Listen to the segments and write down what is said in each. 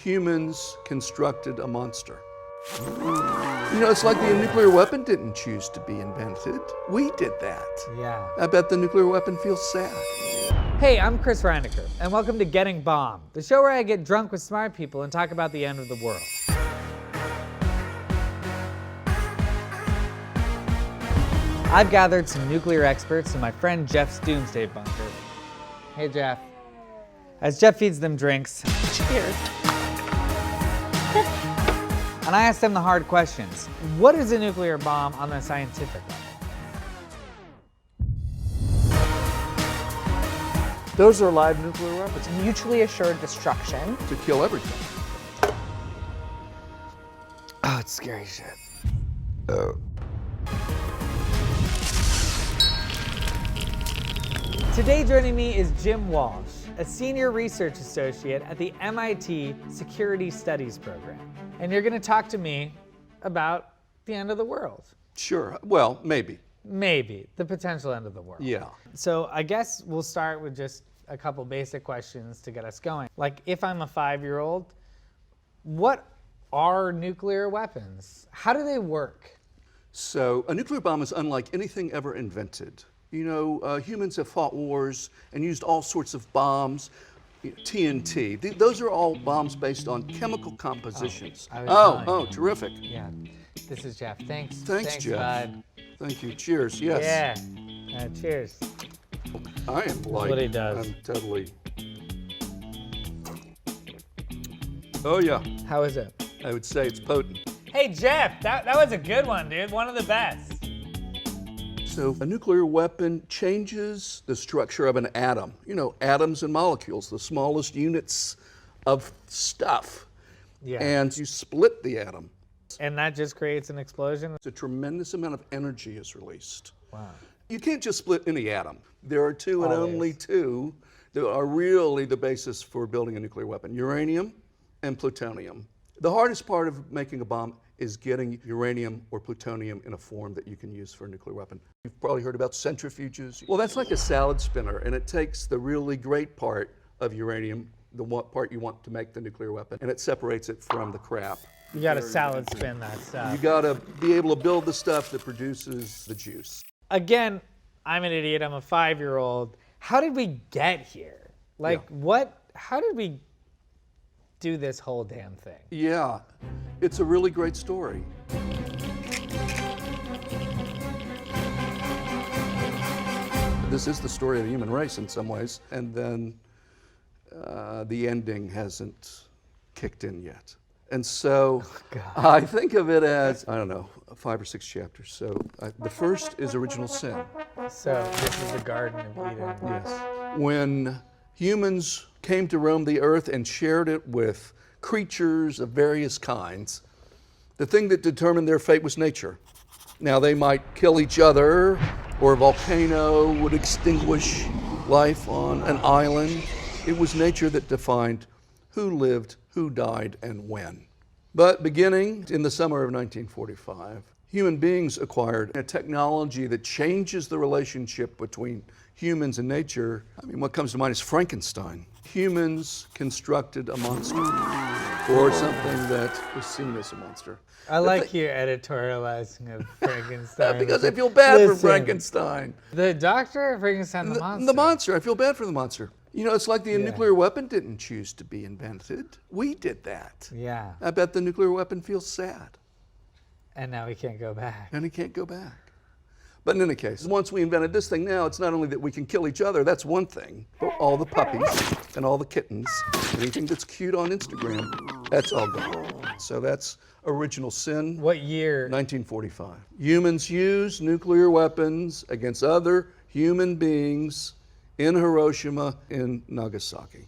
Humans constructed a monster. You know, it's like the nuclear weapon didn't choose to be invented. We did that. Yeah. I bet the nuclear weapon feels sad. Hey, I'm Chris Reinacher, and welcome to Getting Bombed, the show where I get drunk with smart people and talk about the end of the world. I've gathered some nuclear experts in my friend Geoff's doomsday bunker. Hey, Geoff. As Geoff feeds them drinks, cheers. And I asked them the hard questions. What is a nuclear bomb on the scientific level? Those are live nuclear weapons. Mutually assured destruction. To kill everything. Oh, it's scary shit. Today joining me is Jim Walsh, a senior research associate at the MIT Security Studies program. And you're going to talk to me about the end of the world. Sure. Well, maybe. Maybe. The potential end of the world. Yeah. So I guess we'll start with just a couple basic questions to get us going. Like, if I'm a 5-year-old, what are nuclear weapons? How do they work? So a nuclear bomb is unlike anything ever invented. You know, humans have fought wars and used all sorts of bombs. TNT. Those are all bombs based on chemical compositions. Terrific. Yeah. This is Geoff. Thanks. Thanks, Geoff. Bud. Thank you. Cheers. Yes. Yeah. Cheers. I am like, what he does. I'm totally. Oh yeah. How is it? I would say it's potent. Hey, Geoff, that was a good one, dude. One of the best. So a nuclear weapon changes the structure of an atom. You know, atoms and molecules, the smallest units of stuff. Yeah. And you split the atom. And that just creates an explosion? A tremendous amount of energy is released. Wow. You can't just split any atom. There are two and only two that are really the basis for building a nuclear weapon: uranium and plutonium. The hardest part of making a bomb is getting uranium or plutonium in a form that you can use for a nuclear weapon. You've probably heard about centrifuges. Well, that's like a salad spinner, and it takes the really great part of uranium, the part you want to make the nuclear weapon, and it separates it from the crap. You gotta salad spin that stuff. You gotta be able to build the stuff that produces the juice. Again, I'm an idiot, I'm a 5-year-old. How did we get here? Like, how did we do this whole damn thing? Yeah, it's a really great story. This is the story of the human race in some ways, and then the ending hasn't kicked in yet. And so I think of it as, I don't know, 5 or 6 chapters. So the first is original sin. So this is the Garden of Eden. Yes. When humans came to roam the earth and shared it with creatures of various kinds, the thing that determined their fate was nature. Now, they might kill each other, or a volcano would extinguish life on an island. It was nature that defined who lived, who died, and when. But beginning in the summer of 1945, human beings acquired a technology that changes the relationship between humans and nature. I mean, what comes to mind is Frankenstein. Humans constructed a monster, or something that was seen as a monster. I like your editorializing of Frankenstein. Because I feel bad for Frankenstein. The doctor or Frankenstein the monster? The monster. I feel bad for the monster. You know, it's like the nuclear weapon didn't choose to be invented. We did that. Yeah. I bet the nuclear weapon feels sad. And now we can't go back. And he can't go back. But in any case, once we invented this thing now, it's not only that we can kill each other, that's one thing, but all the puppies and all the kittens, anything that's cute on Instagram, that's all gone. So that's original sin. What year? 1945. Humans use nuclear weapons against other human beings in Hiroshima and Nagasaki.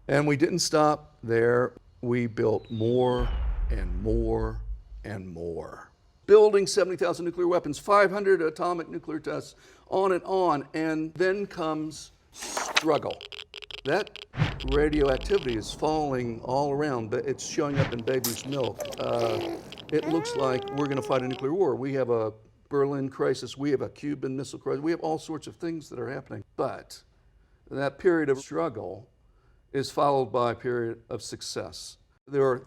And we didn't stop there. We built more and more and more. Building 70,000 nuclear weapons, 500 atomic nuclear tests, on, and then comes struggle. That radioactivity is falling all around, but it's showing up in baby's milk. It looks like we're gonna fight a nuclear war. We have a Berlin crisis, we have a Cuban Missile Crisis, we have all sorts of things that are happening. But that period of struggle is followed by a period of success. There are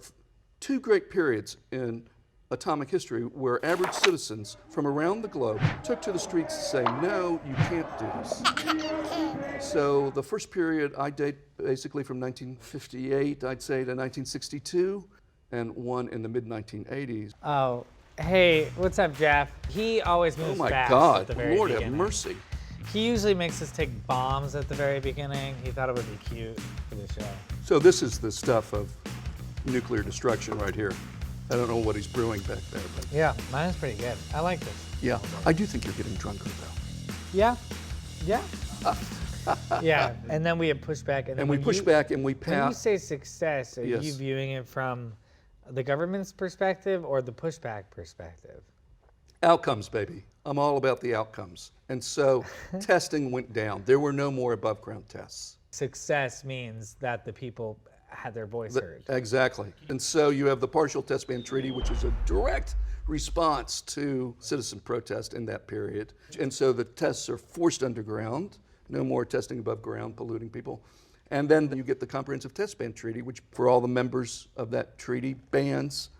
two great periods in atomic history where average citizens from around the globe took to the streets to say, no, you can't do this. So the first period I date basically from 1958, I'd say, to 1962, and one in the mid-1980s. Oh, hey, what's up, Geoff? He always moves Oh my fast God, at the very Lord beginning. have mercy. He usually makes us take bombs at the very beginning. He thought it would be cute for the show. So this is the stuff of nuclear destruction right here. I don't know what he's brewing back there, but Yeah, mine is pretty good. I like this. yeah, I do think you're getting drunker though. Yeah, yeah. Yeah, and then we have pushback. And, then And we when push you- back and we When you pass. say success, are Yes. you viewing it from the government's perspective or the pushback perspective? Outcomes, baby. I'm all about the outcomes. And so testing went down. There were no more above ground tests. Success means that the people had their voice heard. Exactly. And so you have the Partial Test Ban Treaty, which is a direct response to citizen protest in that period. And so the tests are forced underground, no more testing above ground, polluting people. And then you get the Comprehensive Test Ban Treaty, which for all the members of that treaty bans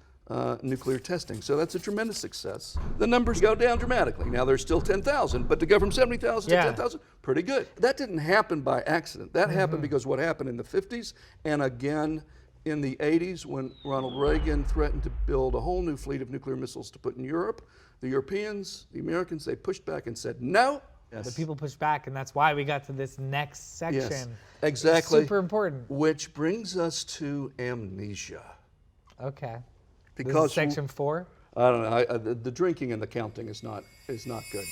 nuclear testing. So that's a tremendous success. The numbers go down dramatically. Now there's still 10,000, but to go from 70,000 to Yeah. 10,000, pretty good. That didn't happen by accident. That happened because what happened in the 50s and again in the 80s when Ronald Reagan threatened to build a whole new fleet of nuclear missiles to put in Europe. The Europeans, the Americans, they pushed back and said no. Yes. The people pushed back, and that's why we got to this next section. Yes, exactly. It's super important. Which brings us to amnesia. Okay. This Because is section 4? I don't know. The drinking and the counting is not good.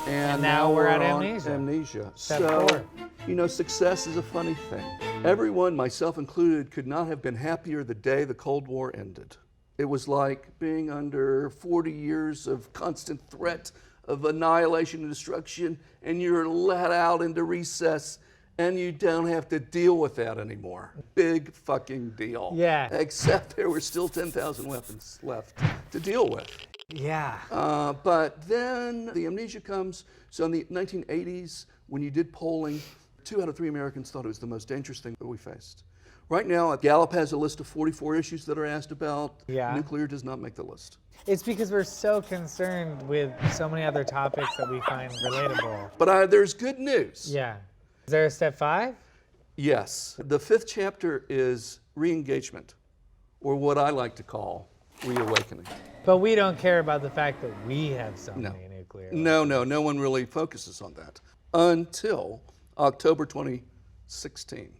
And now we're at on amnesia. Amnesia. Step So, 4. you know, success is a funny thing. Everyone, myself included, could not have been happier the day the Cold War ended. It was like being under 40 years of constant threat of annihilation and destruction, and you're let out into recess, and you don't have to deal with that anymore. Big fucking deal. Yeah. Except there were still 10,000 weapons left to deal with. Yeah. But then the amnesia comes. So in the 1980s, when you did polling, 2 out of 3 Americans thought it was the most dangerous thing that we faced. Right now, Gallup has a list of 44 issues that are asked about. Yeah. Nuclear does not make the list. It's because we're so concerned with so many other topics that we find relatable. But there's good news. Yeah. Is there a step 5? Yes. The 5th chapter is re-engagement, or what I like to call reawakening. But we don't care about the fact that we have so many nuclear. No one really focuses on that until October 2016.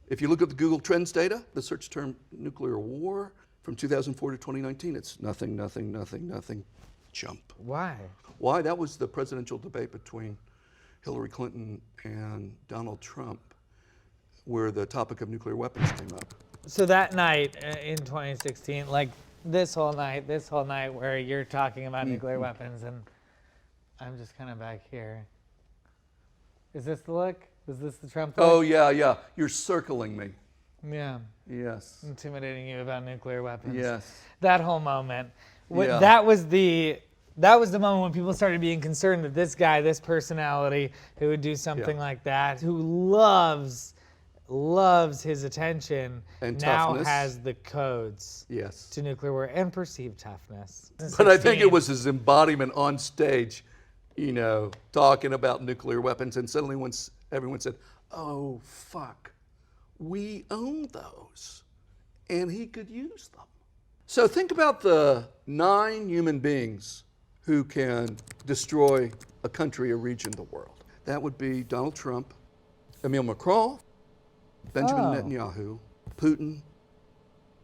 If you look at the Google Trends data, the search term nuclear war from 2004 to 2019, it's nothing, nothing, nothing, nothing, jump. Why? Why? That was the presidential debate between Hillary Clinton and Donald Trump, where the topic of nuclear weapons came up. So that night in 2016, like this whole night where you're talking about nuclear weapons and I'm just kind of back here. Is this the look? Is this the Trump look? Oh, yeah. You're circling me. Yeah. Yes. Intimidating you about nuclear weapons. Yes. That whole moment. Yeah. That was the moment when people started being concerned that this guy, this personality who would do something like that, who loves his attention, And now toughness. has the codes Yes. to nuclear war and perceived toughness. But I think it was his embodiment on stage, you know, talking about nuclear weapons. And suddenly once everyone said, oh, fuck, we own those. And he could use them. So think about the 9 human beings who can destroy a country, a region, the world. That would be Donald Trump, Emile Macron, Benjamin Netanyahu, Putin,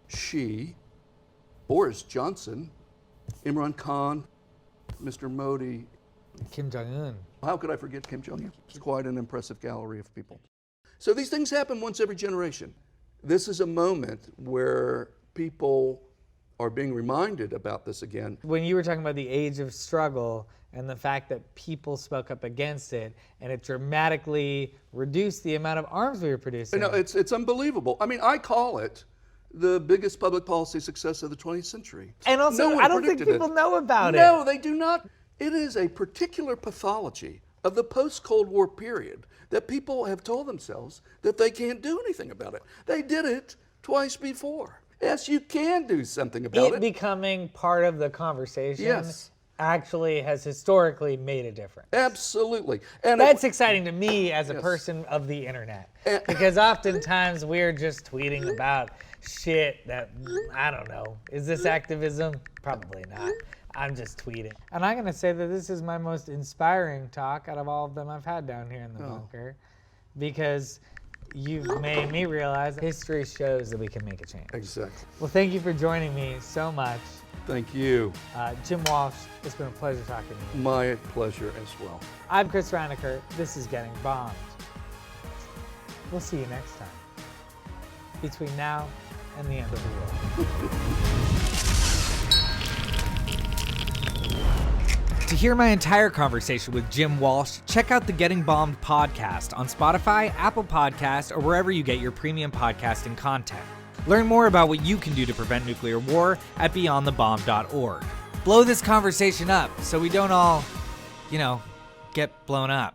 Xi, Boris Johnson, Imran Khan, Mr. Modi. Kim Jong-un. How could I forget Kim Jong-un? It's quite an impressive gallery of people. So these things happen once every generation. This is a moment where people are being reminded about this again. When you were talking about the age of struggle and the fact that people spoke up against it and it dramatically reduced the amount of arms we were producing. You know, it's unbelievable. I mean, I call it the biggest public policy success of the 20th century. And also, No one I don't think predicted people it. know about it. No, they do not. It is a particular pathology of the post-Cold War period that people have told themselves that they can't do anything about it. They did it twice before. Yes, you can do something about It it. becoming part of the conversation Yes. actually has historically made a difference. Absolutely. And That's exciting to me as a Yes. person of the internet, And- because oftentimes we're just tweeting about shit that, I don't know, is this activism? Probably not. I'm just tweeting. And I'm going to say that this is my most inspiring talk out of all of them I've had down here in the bunker, because you've made me realize history shows that we can make a change. Exactly. Well, thank you for joining me so much. Thank you. Jim Walsh, it's been a pleasure talking to you. My pleasure as well. I'm Chris Reinacher. This is Getting Bombed. We'll see you next time. Between now and the end of the world. To hear my entire conversation with Jim Walsh, check out the Getting Bombed podcast on Spotify, Apple Podcasts, or wherever you get your premium podcasting content. Learn more about what you can do to prevent nuclear war at beyondthebomb.org. Blow this conversation up so we don't all, get blown up.